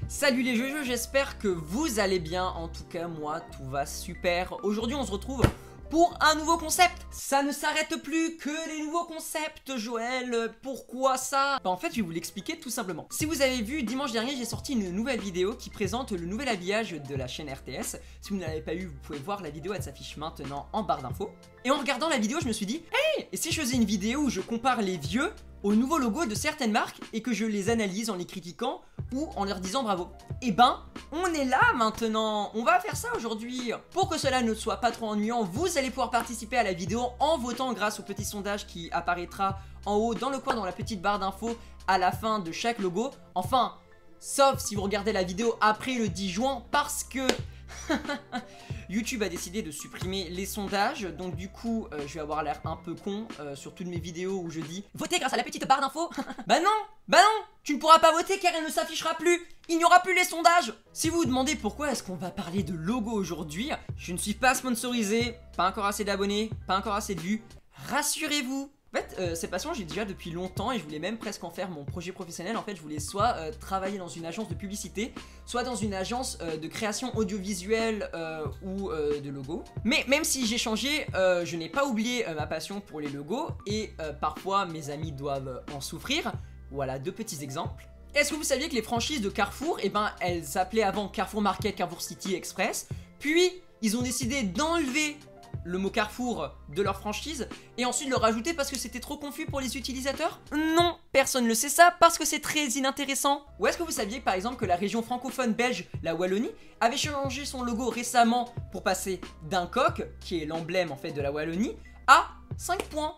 Salut les jeux, j'espère que vous allez bien. En tout cas moi tout va super. Aujourd'hui on se retrouve pour un nouveau concept. Ça ne s'arrête plus que les nouveaux concepts, Joël. Pourquoi ça? En fait je vais vous l'expliquer tout simplement. Si vous avez vu, dimanche dernier j'ai sorti une nouvelle vidéo qui présente le nouvel habillage de la chaîne RTS. Si vous ne l'avez pas eu, vous pouvez voir la vidéo, elle s'affiche maintenant en barre d'infos. Et en regardant la vidéo je me suis dit, hey, et si je faisais une vidéo où je compare les vieux aux nouveaux logos de certaines marques et que je les analyse en les critiquant ou en leur disant bravo. Et ben, on est là maintenant. On va faire ça aujourd'hui. Pour que cela ne soit pas trop ennuyant, vous allez pouvoir participer à la vidéo en votant grâce au petit sondage qui apparaîtra en haut dans le coin dans la petite barre d'infos à la fin de chaque logo. Enfin, sauf si vous regardez la vidéo après le 10 juin parce que YouTube a décidé de supprimer les sondages. Donc du coup je vais avoir l'air un peu con sur toutes mes vidéos où je dis votez grâce à la petite barre d'infos. Bah non, tu ne pourras pas voter car elle ne s'affichera plus. Il n'y aura plus les sondages. Si vous vous demandez pourquoi est-ce qu'on va parler de logo aujourd'hui, je ne suis pas sponsorisé, pas encore assez d'abonnés, pas encore assez de vues. Rassurez-vous. En fait, cette passion, j'ai déjà depuis longtemps et je voulais même presque en faire mon projet professionnel. En fait, je voulais soit travailler dans une agence de publicité, soit dans une agence de création audiovisuelle ou de logos. Mais même si j'ai changé, je n'ai pas oublié ma passion pour les logos et parfois mes amis doivent en souffrir. Voilà deux petits exemples. Est-ce que vous saviez que les franchises de Carrefour, eh ben, elles s'appelaient avant Carrefour Market, Carrefour City Express, puis ils ont décidé d'enlever le mot Carrefour de leur franchise et ensuite le rajouter parce que c'était trop confus pour les utilisateurs? Non, personne ne le sait ça parce que c'est très inintéressant. Ou est-ce que vous saviez par exemple que la région francophone belge, la Wallonie, avait changé son logo récemment pour passer d'un coq, qui est l'emblème en fait de la Wallonie, à 5 points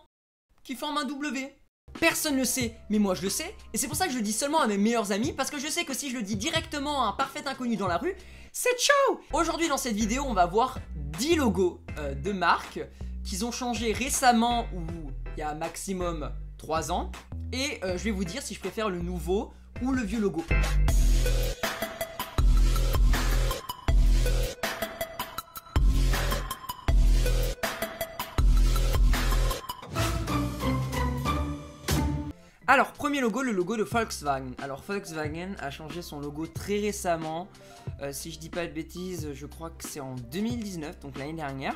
qui forment un W? Personne ne le sait, mais moi je le sais, et c'est pour ça que je le dis seulement à mes meilleurs amis, parce que je sais que si je le dis directement à un parfait inconnu dans la rue, c'est ciao! Aujourd'hui dans cette vidéo, on va voir 10 logos de marques qu'ils ont changé récemment ou il y a maximum 3 ans, et je vais vous dire si je préfère le nouveau ou le vieux logo. Alors, premier logo, le logo de Volkswagen. Alors, Volkswagen a changé son logo très récemment. Si je dis pas de bêtises, je crois que c'est en 2019, donc l'année dernière.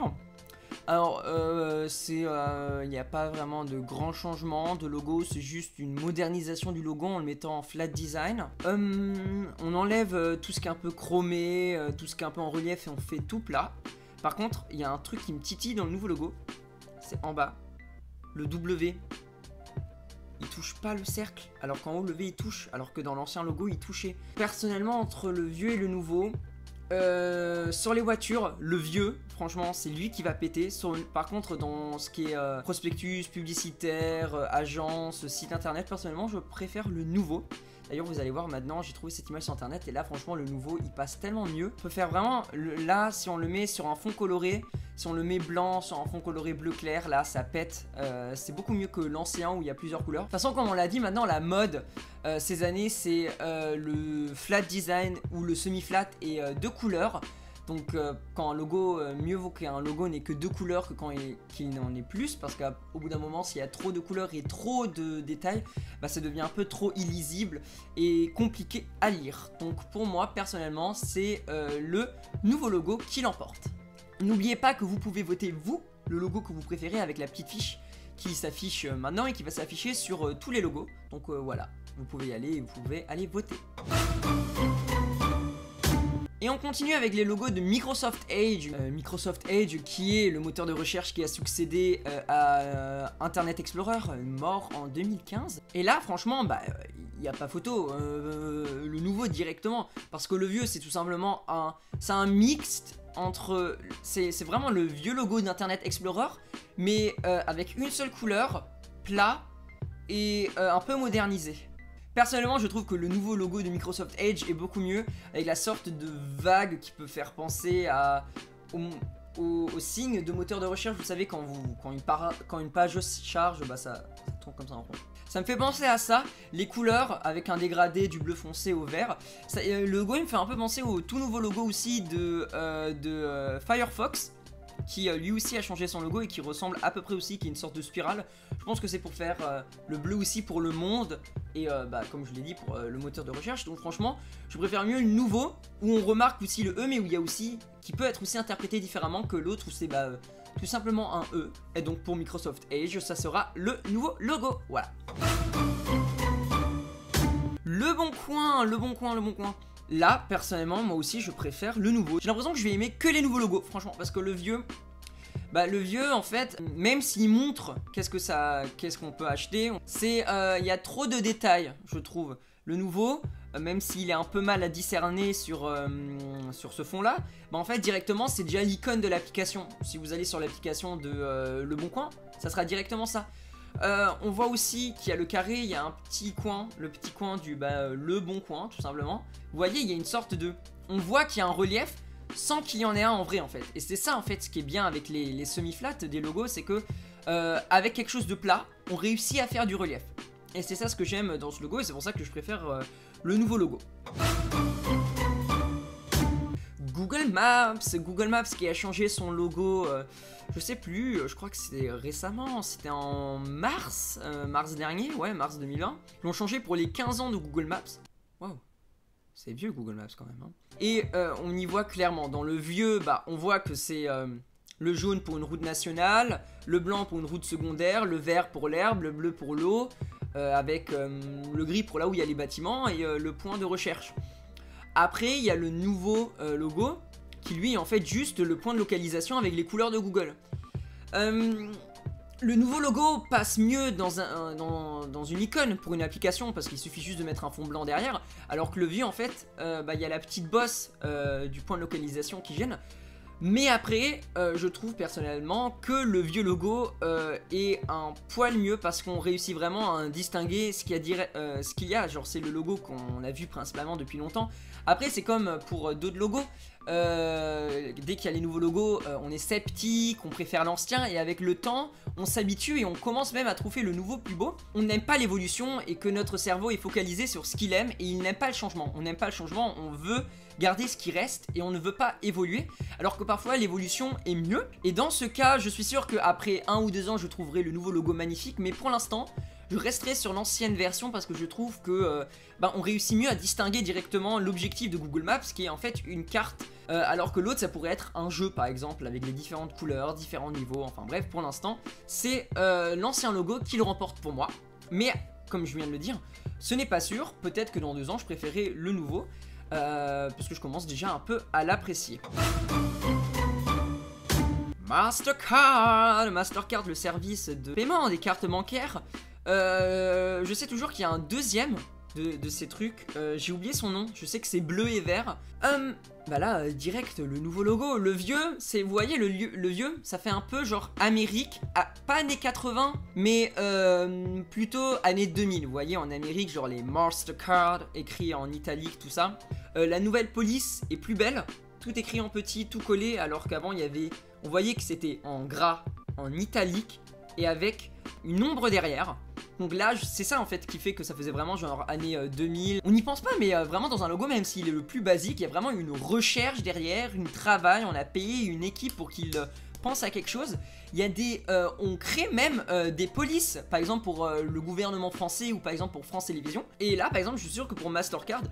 Alors, il n'y a pas vraiment de grands changements de logo, c'est juste une modernisation du logo en le mettant en flat design. On enlève tout ce qui est un peu chromé, tout ce qui est un peu en relief et on fait tout plat. Par contre, il y a un truc qui me titille dans le nouveau logo, c'est en bas, le W. Il touche pas le cercle, alors qu'en haut le V il touche, alors que dans l'ancien logo il touchait. Personnellement, entre le vieux et le nouveau, sur les voitures, le vieux, franchement c'est lui qui va péter. Par contre dans ce qui est prospectus, publicitaire, agence, site internet, personnellement je préfère le nouveau. D'ailleurs vous allez voir maintenant, j'ai trouvé cette image sur internet et là franchement le nouveau il passe tellement mieux. On peut faire vraiment, là si on le met sur un fond coloré, si on le met blanc sur un fond coloré bleu clair, là ça pète. C'est beaucoup mieux que l'ancien où il y a plusieurs couleurs. De toute façon comme on l'a dit maintenant la mode ces années c'est le flat design ou le semi-flat et 2 couleurs. Donc quand un logo, mieux vaut qu'un logo n'ait que 2 couleurs que quand qu'il n'en ait plus, parce qu'au bout d'un moment s'il y a trop de couleurs et trop de détails, bah, ça devient un peu trop illisible et compliqué à lire. Donc pour moi personnellement c'est le nouveau logo qui l'emporte. N'oubliez pas que vous pouvez voter vous, le logo que vous préférez avec la petite fiche qui s'affiche maintenant et qui va s'afficher sur tous les logos. Donc voilà, vous pouvez y aller et vous pouvez aller voter. Et on continue avec les logos de Microsoft Edge. Microsoft Edge qui est le moteur de recherche qui a succédé à Internet Explorer, mort en 2015. Et là franchement, bah, il n'y a pas photo, le nouveau directement. Parce que le vieux c'est tout simplement un mixte entre... C'est vraiment le vieux logo d'Internet Explorer, mais avec une seule couleur, plat et un peu modernisé. Personnellement, je trouve que le nouveau logo de Microsoft Edge est beaucoup mieux, avec la sorte de vague qui peut faire penser au signe de moteur de recherche. Vous savez, quand une page se charge, bah ça tourne comme ça en rond. Ça me fait penser à ça, les couleurs avec un dégradé du bleu foncé au vert. Le logo il me fait un peu penser au tout nouveau logo aussi de Firefox. qui lui aussi a changé son logo et qui ressemble à peu près aussi, qui est une sorte de spirale. Je pense que c'est pour faire le bleu aussi pour le monde et comme je l'ai dit pour le moteur de recherche. Donc franchement je préfère mieux le nouveau où on remarque aussi le E, mais où il y a aussi, qui peut être aussi interprété différemment que l'autre où c'est tout simplement un E. Et donc pour Microsoft Edge ça sera le nouveau logo. Voilà. Le bon coin. Là, personnellement, moi aussi, je préfère le nouveau. J'ai l'impression que je vais aimer que les nouveaux logos, franchement, parce que le vieux, en fait, même s'il montre qu'est-ce qu'on peut acheter, il y a trop de détails, je trouve. Le nouveau, même s'il est un peu mal à discerner sur ce fond-là, en fait, directement, c'est déjà l'icône de l'application. Si vous allez sur l'application de Le Bon Coin, ça sera directement ça. On voit aussi qu'il y a le carré, il y a un petit coin, le petit coin du Le Bon Coin, tout simplement. Vous voyez, il y a une sorte de... On voit qu'il y a un relief sans qu'il y en ait un en vrai, en fait. Et c'est ça, en fait, ce qui est bien avec les semi-flats des logos, c'est que avec quelque chose de plat, on réussit à faire du relief. Et c'est ça ce que j'aime dans ce logo, et c'est pour ça que je préfère le nouveau logo. Google Maps qui a changé son logo, je sais plus, je crois que c'était récemment, c'était en mars dernier, ouais, mars 2020. Ils l'ont changé pour les 15 ans de Google Maps. Waouh, c'est vieux Google Maps quand même. Hein. Et on y voit clairement, dans le vieux, on voit que c'est le jaune pour une route nationale, le blanc pour une route secondaire, le vert pour l'herbe, le bleu pour l'eau, avec le gris pour là où il y a les bâtiments et le point de recherche. Après, il y a le nouveau logo qui lui est en fait juste le point de localisation avec les couleurs de Google. Le nouveau logo passe mieux dans une icône pour une application parce qu'il suffit juste de mettre un fond blanc derrière, alors que le vieux en fait, il y a la petite bosse du point de localisation qui gêne. Mais après, je trouve personnellement que le vieux logo est un poil mieux parce qu'on réussit vraiment à distinguer ce qu'il y a. Genre c'est le logo qu'on a vu principalement depuis longtemps. Après c'est comme pour d'autres logos. Dès qu'il y a les nouveaux logos, on est sceptique, on préfère l'ancien et avec le temps, on s'habitue et on commence même à trouver le nouveau plus beau. On n'aime pas l'évolution et que notre cerveau est focalisé sur ce qu'il aime et il n'aime pas le changement. On n'aime pas le changement, on veut garder ce qui reste et on ne veut pas évoluer, alors que parfois l'évolution est mieux. Et dans ce cas, je suis sûr qu'après 1 ou 2 ans, je trouverai le nouveau logo magnifique, mais pour l'instant, je resterai sur l'ancienne version parce que je trouve que on réussit mieux à distinguer directement l'objectif de Google Maps qui est en fait une carte, alors que l'autre ça pourrait être un jeu par exemple avec les différentes couleurs, différents niveaux, enfin bref, pour l'instant c'est l'ancien logo qui le remporte pour moi. Mais comme je viens de le dire, ce n'est pas sûr, peut-être que dans 2 ans je préférerai le nouveau, parce que je commence déjà un peu à l'apprécier. Mastercard, le service de paiement des cartes bancaires. Je sais toujours qu'il y a un deuxième de ces trucs, j'ai oublié son nom, je sais que c'est bleu et vert. Là, direct, le nouveau logo, le vieux, vous voyez, le vieux, ça fait un peu genre Amérique, pas années 80, mais plutôt années 2000, vous voyez, en Amérique, genre les Mastercard, écrit en italique, tout ça. La nouvelle police est plus belle, tout écrit en petit, tout collé, alors qu'avant, on voyait que c'était en gras, en italique, et avec une ombre derrière. Donc là, c'est ça en fait qui fait que ça faisait vraiment genre années 2000. On n'y pense pas, mais vraiment dans un logo, même s'il est le plus basique, il y a vraiment une recherche derrière, un travail, on a payé une équipe pour qu'il pense à quelque chose. Il y a on crée même des polices, par exemple pour le gouvernement français ou par exemple pour France Télévisions. Et là, par exemple, je suis sûr que pour Mastercard,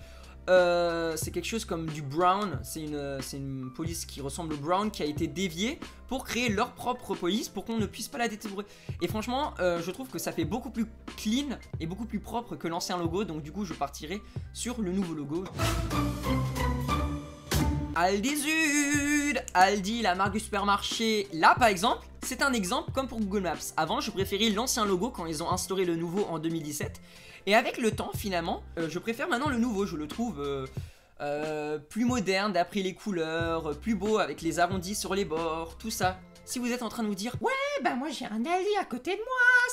c'est quelque chose comme du brown, c'est une police qui ressemble au brown qui a été déviée pour créer leur propre police pour qu'on ne puisse pas la détecter. Et franchement, je trouve que ça fait beaucoup plus clean et beaucoup plus propre que l'ancien logo, donc du coup je partirai sur le nouveau logo. Aldi Sud, Aldi, la marque du supermarché. Là par exemple, c'est un exemple comme pour Google Maps. Avant, je préférais l'ancien logo quand ils ont instauré le nouveau en 2017. Et avec le temps, finalement, je préfère maintenant le nouveau. Je le trouve plus moderne d'après les couleurs, plus beau avec les arrondis sur les bords, tout ça. Si vous êtes en train de vous dire « Ouais, moi j'ai un Aldi à côté de moi,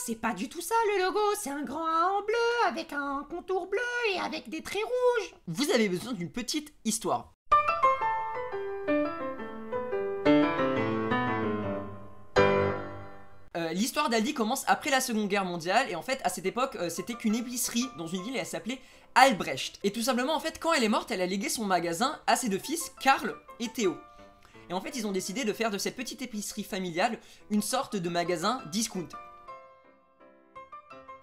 c'est pas du tout ça le logo, c'est un grand A en bleu avec un contour bleu et avec des traits rouges », vous avez besoin d'une petite histoire. L'histoire d'Aldi commence après la Seconde Guerre mondiale et en fait à cette époque c'était qu'une épicerie dans une ville et elle s'appelait Albrecht. Et tout simplement en fait quand elle est morte elle a légué son magasin à ses 2 fils, Karl et Théo. Et en fait, ils ont décidé de faire de cette petite épicerie familiale une sorte de magasin discount.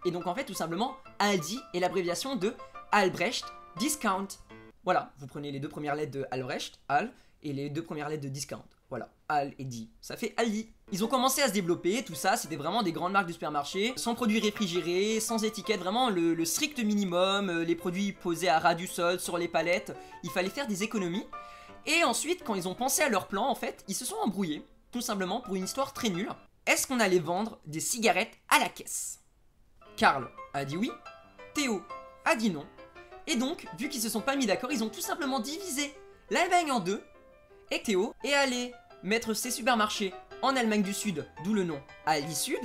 Et donc en fait, tout simplement, Aldi est l'abréviation de Albrecht Discount. Voilà, vous prenez les deux premières lettres de Albrecht, Al, et les deux premières lettres de Discount. Voilà, Al et Di, ça fait Aldi. Ils ont commencé à se développer, tout ça, c'était vraiment des grandes marques de supermarché, sans produits réfrigérés, sans étiquette, vraiment le strict minimum, les produits posés à ras du sol, sur les palettes, il fallait faire des économies. Et ensuite, quand ils ont pensé à leur plan, en fait, ils se sont embrouillés, tout simplement pour une histoire très nulle. Est-ce qu'on allait vendre des cigarettes à la caisse? Karl a dit oui, Théo a dit non, et donc, vu qu'ils se sont pas mis d'accord, ils ont tout simplement divisé l'Allemagne en deux, et Théo est allé mettre ses supermarchés en Allemagne du Sud, d'où le nom Aldi Sud,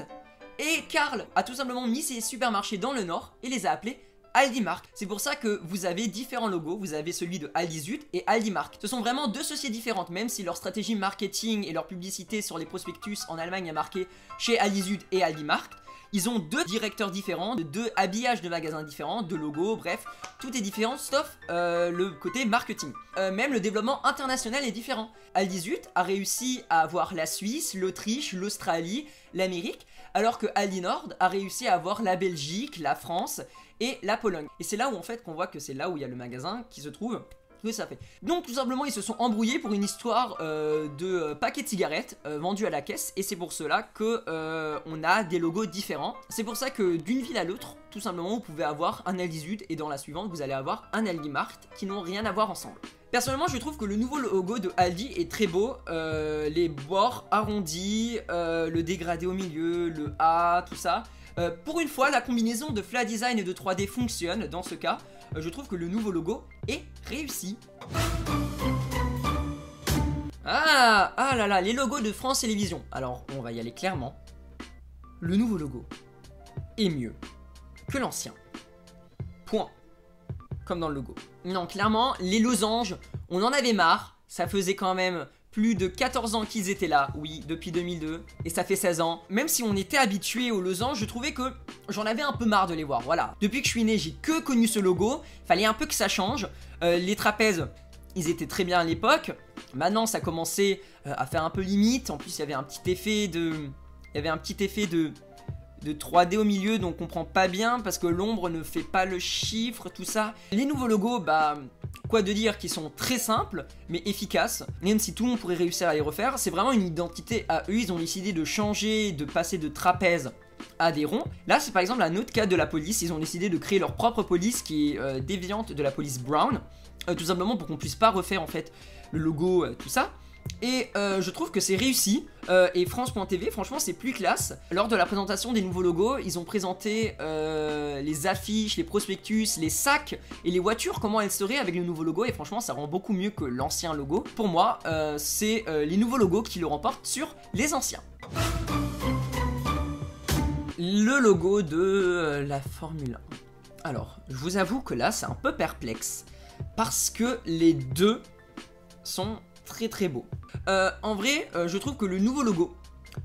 et Karl a tout simplement mis ses supermarchés dans le Nord et les a appelés Aldi Mark. C'est pour ça que vous avez différents logos, vous avez celui de Aldi Süd et Aldi Mark. Ce sont vraiment deux sociétés différentes, même si leur stratégie marketing et leur publicité sur les prospectus en Allemagne a marqué chez Aldi Süd et Aldi Mark. Ils ont deux directeurs différents, deux habillages de magasins différents, deux logos, bref, tout est différent sauf le côté marketing. Même le développement international est différent. Aldi Süd a réussi à avoir la Suisse, l'Autriche, l'Australie, l'Amérique, alors que Aldi Nord a réussi à avoir la Belgique, la France et la Pologne. Et c'est là où en fait qu'on voit que c'est là où il y a le magasin qui se trouve. Que ça fait. Donc tout simplement ils se sont embrouillés pour une histoire de paquets de cigarettes vendus à la caisse, et c'est pour cela que on a des logos différents. C'est pour ça que d'une ville à l'autre, tout simplement vous pouvez avoir un Aldi Süd et dans la suivante vous allez avoir un Aldi Markt qui n'ont rien à voir ensemble. Personnellement je trouve que le nouveau logo de Aldi est très beau, les bords arrondis, le dégradé au milieu, le A, tout ça. Pour une fois la combinaison de flat design et de 3D fonctionne dans ce cas. Je trouve que le nouveau logo est réussi. Ah là là, les logos de France Télévisions. Alors, on va y aller clairement. Le nouveau logo est mieux que l'ancien. Point. Comme dans le logo. Non, clairement, les losanges, on en avait marre. Ça faisait quand même plus de 14 ans qu'ils étaient là, oui, depuis 2002, et ça fait 16 ans. Même si on était habitué aux losanges, je trouvais que j'en avais un peu marre de les voir, voilà. Depuis que je suis né, j'ai que connu ce logo, fallait un peu que ça change. Les trapèzes, ils étaient très bien à l'époque. Maintenant, ça commençait à faire un peu limite. En plus, il y avait un petit effet de... de 3D au milieu, donc on comprend pas bien parce que l'ombre ne fait pas le chiffre, tout ça. Les nouveaux logos, bah... quoi de dire, qui sont très simples mais efficaces, même si tout le monde pourrait réussir à les refaire. C'est vraiment une identité à eux, ils ont décidé de changer, de passer de trapèze à des ronds. Là c'est par exemple un autre cas de la police, ils ont décidé de créer leur propre police qui est déviante de la police Brown, tout simplement pour qu'on puisse pas refaire en fait le logo, tout ça. Et je trouve que c'est réussi, et France.tv franchement c'est plus classe. Lors de la présentation des nouveaux logos, ils ont présenté les affiches, les prospectus, les sacs et les voitures, comment elles seraient avec le nouveau logo, et franchement ça rend beaucoup mieux que l'ancien logo. Pour moi c'est les nouveaux logos qui le remportent sur les anciens. Le logo de la Formule 1. Alors je vous avoue que là c'est un peu perplexe parce que les deux sont très beau. En vrai, je trouve que le nouveau logo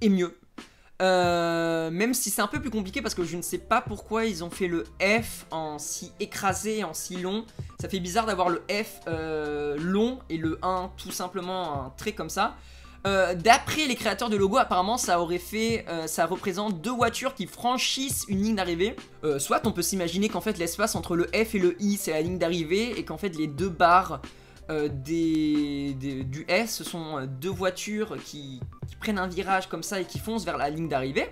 est mieux. Même si c'est un peu plus compliqué parce que je ne sais pas pourquoi ils ont fait le F en si écrasé, en si long. Ça fait bizarre d'avoir le F long et le 1 tout simplement un trait comme ça. D'après les créateurs de logo, apparemment ça aurait fait, ça représente deux voitures qui franchissent une ligne d'arrivée. Soit on peut s'imaginer qu'en fait l'espace entre le F et le I c'est la ligne d'arrivée et qu'en fait les deux barres du S, ce sont deux voitures qui prennent un virage comme ça et qui foncent vers la ligne d'arrivée.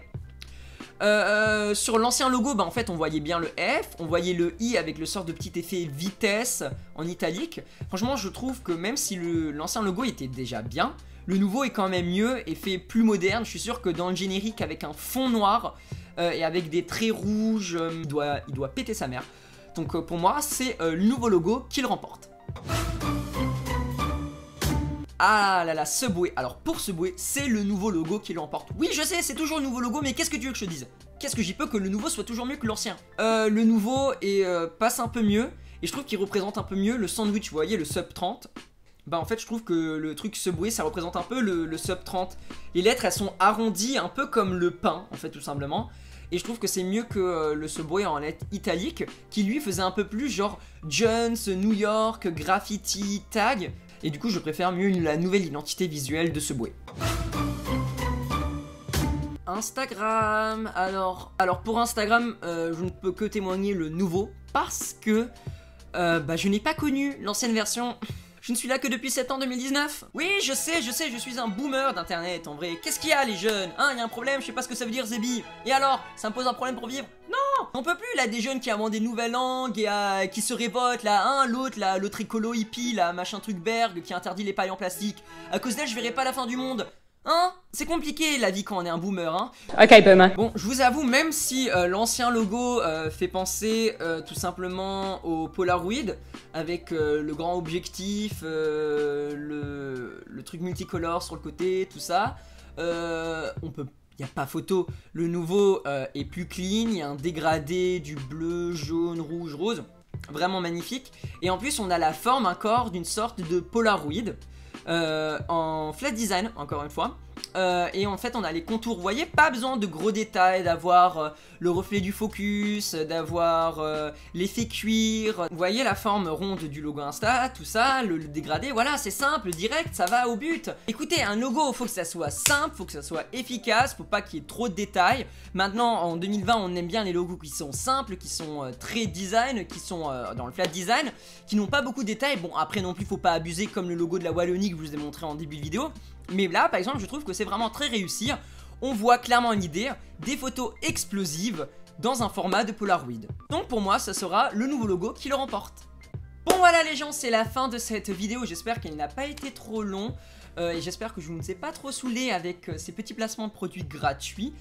Sur l'ancien logo, bah en fait on voyait bien le F, on voyait le I avec le sort de petit effet vitesse en italique. Franchement je trouve que même si l'ancien logo était déjà bien, le nouveau est quand même mieux et fait plus moderne. Je suis sûr que dans le générique avec un fond noir et avec des traits rouges, il doit péter sa mère. Donc pour moi c'est le nouveau logo qui le remporte. Ah là là, Subway. Alors pour Subway, c'est le nouveau logo qui l'emporte. Oui, je sais, c'est toujours le nouveau logo, mais qu'est-ce que tu veux que je te dise? Qu'est-ce que j'y peux que le nouveau soit toujours mieux que l'ancien? Le nouveau passe un peu mieux, et je trouve qu'il représente un peu mieux le sandwich, vous voyez, le Sub 30. Bah en fait, je trouve que le truc Subway, ça représente un peu le Sub 30. Les lettres, elles sont arrondies, un peu comme le pain, en fait, tout simplement. Et je trouve que c'est mieux que le Subway en lettres italiques, qui lui faisait un peu plus genre Jones, New York, graffiti, tag. Et du coup je préfère mieux la nouvelle identité visuelle de ce bouée. Instagram, alors pour Instagram, je ne peux que témoigner le nouveau parce que je n'ai pas connu l'ancienne version. Je ne suis là que depuis septembre 2019. Oui, je sais, je suis un boomer d'internet en vrai. Qu'est-ce qu'il y a les jeunes? Hein, il y a un problème, je sais pas ce que ça veut dire Zébi. Et alors, ça me pose un problème pour vivre? Non, on peut plus là, des jeunes qui inventent des nouvelles langues et qui se révoltent là, hein, l'autre écolo hippie là, machin truc berg qui interdit les pailles en plastique. À cause d'elle, je verrai pas la fin du monde. Hein? C'est compliqué la vie quand on est un boomer, hein. Ok, boomer. Bon, je vous avoue, même si l'ancien logo fait penser tout simplement au Polaroid, avec le grand objectif, le truc multicolore sur le côté, tout ça, y a pas photo. Le nouveau est plus clean, il y a un dégradé du bleu, jaune, rouge, rose, vraiment magnifique. Et en plus, on a la forme encore d'une sorte de Polaroid. En flat design encore une fois et en fait on a les contours, vous voyez, pas besoin de gros détails, d'avoir le reflet du focus, d'avoir l'effet cuir, vous voyez la forme ronde du logo Insta, tout ça, le dégradé, voilà, c'est simple, direct, ça va au but. Écoutez, un logo, faut que ça soit simple, faut que ça soit efficace, faut pas qu'il y ait trop de détails. Maintenant en 2020 on aime bien les logos qui sont simples, qui sont très design, qui sont dans le flat design, qui n'ont pas beaucoup de détails. Bon, après non plus faut pas abuser comme le logo de la Wallonie que je vous ai montré en début de vidéo. Mais là par exemple je trouve que c'est vraiment très réussi. On voit clairement une idée, des photos explosives dans un format de Polaroid. Donc pour moi ça sera le nouveau logo qui le remporte. Bon voilà les gens, c'est la fin de cette vidéo, j'espère qu'elle n'a pas été trop long. Et j'espère que je ne vous ai pas trop saoulé avec ces petits placements de produits gratuits.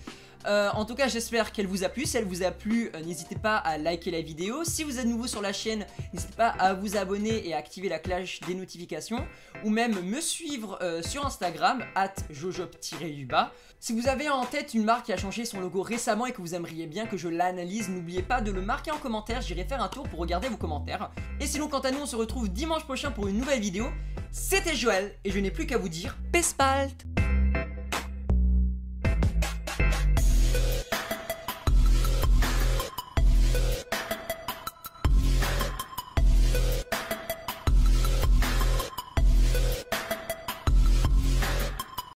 En tout cas j'espère qu'elle vous a plu. Si elle vous a plu, n'hésitez pas à liker la vidéo. Si vous êtes nouveau sur la chaîne, n'hésitez pas à vous abonner et à activer la cloche des notifications. Ou même me suivre sur Instagram @jojop_du-bas. Si vous avez en tête une marque qui a changé son logo récemment et que vous aimeriez bien que je l'analyse, n'oubliez pas de le marquer en commentaire, j'irai faire un tour pour regarder vos commentaires. Et sinon quant à nous on se retrouve dimanche prochain pour une nouvelle vidéo. C'était Joël et je n'ai plus qu'à vous dire Pespalt.